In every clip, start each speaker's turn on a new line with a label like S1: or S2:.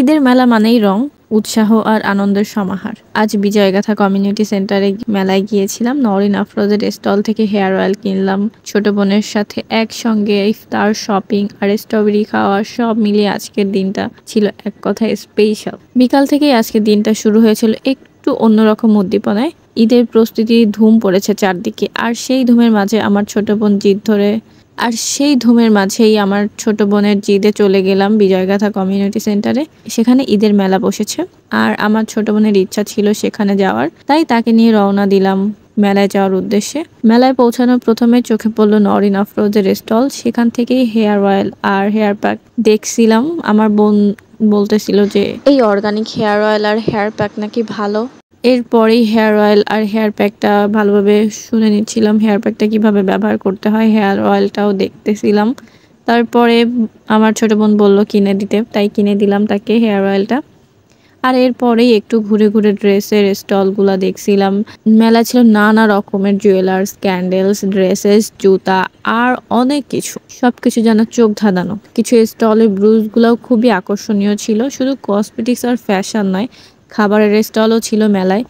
S1: ঈদের মেলা মানেই রং, উৎসাহ আর আনন্দের সমাহার। আজ বিজয়গাথা কমিউনিটি সেন্টারে মেলায় গিয়েছিলাম। নওরিন আফরোজের স্টল থেকে হেয়ার অয়েল কিনলাম। ছোট বোনের সাথে একসঙ্গে ইফতার, শপিং আর স্ট্রবেরি খাওয়া সব মিলিয়ে আজকের দিনটা ছিল এক কথায় স্পেশাল। বিকাল থেকেই আজকের দিনটা শুরু হয়েছিল একটু অন্যরকম উদ্দীপনায়। ঈদের প্রস্তুতির ধুম পড়েছে চারদিকে, আর সেই ধুমের মাঝে আমার ছোট বোনের জিদে চলে গেলাম বিজয়গাথা কমিউনিটি সেন্টারে। সেখানে ঈদের মেলা বসেছে, আর আমার ছোট বোনের ইচ্ছা ছিল সেখানে যাওয়ার, তাই তাকে নিয়ে রওনা দিলাম মেলায় যাওয়ার উদ্দেশ্যে। মেলায় পৌঁছানোর প্রথমে চোখে পড়লো নওরিন আফরোজের স্টল। সেখান থেকেই হেয়ার অয়েল আর হেয়ার প্যাক দেখছিলাম। আমার বোন বলতেছিল যে এই অর্গানিক হেয়ার অয়েল আর হেয়ার প্যাক নাকি ভালো। এরপরেই হেয়ার অয়েল আর হেয়ার প্যাকটা ভালোভাবে শুনে নিচ্ছিলাম, হেয়ার প্যাকটা কিভাবে ব্যবহার করতে হয়, হেয়ার অয়েলটাও দেখতেছিলাম। তারপরে আমার ছোট বোন বলল কিনে দিতে, তাই কিনে দিলাম তাকে হেয়ার অয়েলটা। আর এরপরেই একটু ঘুরে ঘুরে ড্রেসের স্টলগুলা দেখছিলাম। মেলা ছিল নানা রকমের জুয়েলার্স, ক্যান্ডেলস, ড্রেসেস, জুতা আর অনেক কিছু, সবকিছু যেন চোখ ধাঁধানো। কিছু স্টলের ব্রুজগুলোও খুবই আকর্ষণীয় ছিল। শুধু কসমেটিক্স আর ফ্যাশন নয়, খাবারের স্টলও ছিল মেলায়।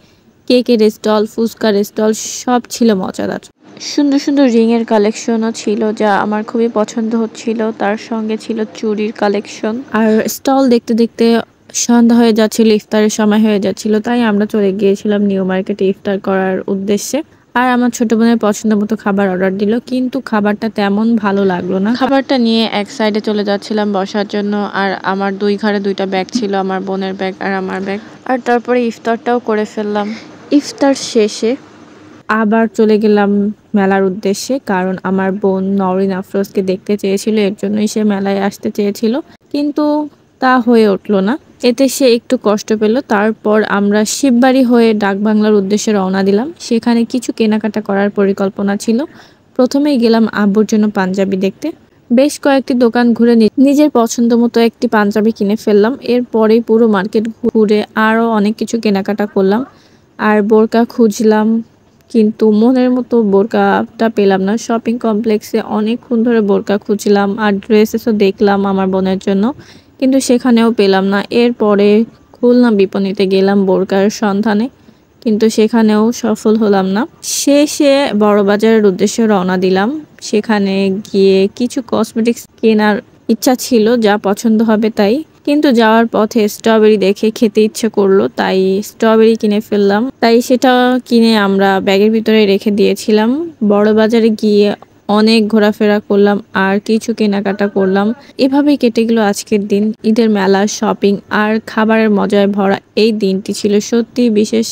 S1: কেকের স্টল, ফুচকার স্টল, সব ছিল মজাদার। সুন্দর সুন্দর রিংয়ের কালেকশনও ছিল, যা আমার খুবই পছন্দ হচ্ছিল। তার সঙ্গে ছিল চুড়ির কালেকশন। আর স্টল দেখতে দেখতে সন্ধ্যা হয়ে যাচ্ছিল, ইফতারের সময় হয়ে যাচ্ছিল, তাই আমরা চলে গিয়েছিলাম নিউ মার্কেটে ইফতার করার উদ্দেশ্যে। আর আমার ছোট বোনের পছন্দ মতো খাবার অর্ডার দিল, কিন্তু খাবারটা তেমন ভালো লাগলো না। খাবারটা নিয়ে এক সাইডে চলে যাচ্ছিলাম বসার জন্য, আর আমার দুই ঘাড়ে দুইটা ব্যাগ ছিল, আমার বোনের ব্যাগ আর আমার ব্যাগ। আর তারপরে ইফতারটাও করে ফেললাম। ইফতার শেষে আবার চলে গেলাম মেলার উদ্দেশ্যে, কারণ আমার বোন নওরিন আফরোজকে দেখতে চেয়েছিল, এর জন্যই সে মেলায় আসতে চেয়েছিল, কিন্তু তা হয়ে উঠলো না। এতে সে একটু কষ্ট পেল। তারপর আমরা শিববাড়ি হয়ে ডাকবাংলার উদ্দেশ্যে রওনা দিলাম। সেখানে কিছু কেনাকাটা করার পরিকল্পনা ছিল। প্রথমেই গেলাম আব্বুর জন্য পাঞ্জাবি দেখতে। বেশ কয়েকটি দোকান ঘুরে নিজের পছন্দ মতো একটি পাঞ্জাবি কিনে ফেললাম। এরপরেই পুরো মার্কেট ঘুরে আরও অনেক কিছু কেনাকাটা করলাম। আর বোরকা খুঁজলাম, কিন্তু মনের মতো বোরকাটা পেলাম না। শপিং কমপ্লেক্সে অনেকক্ষণ ধরে বোরকা খুঁজলাম, আর ড্রেসেসও দেখলাম আমার বোনের জন্য, কিন্তু সেখানেও পেলাম না। এরপরে খুলনা বিপণীতে গেলাম বোরকার সন্ধানে, কিন্তু সেখানেও সফল হলাম না। শেষে বড় বাজারের উদ্দেশ্যে রওনা দিলাম। সেখানে গিয়ে কিছু কসমেটিক্স কেনার ইচ্ছা ছিল, যা পছন্দ হবে তাই। কিন্তু যাওয়ার পথে স্ট্রবেরি দেখে খেতে ইচ্ছে করলো, তাই স্ট্রবেরি কিনে ফেললাম। তাই সেটা কিনে আমরা ব্যাগের ভিতরে রেখে দিয়েছিলাম। বড় বাজারে গিয়ে অনেক ঘোরাফেরা করলাম আর কিছু কেনাকাটা করলাম। এভাবেই কেটে গেল আজকের দিন। ঈদের মেলা, শপিং আর খাবারের মজায় ভরা এই দিনটি ছিল সত্যি বিশেষ।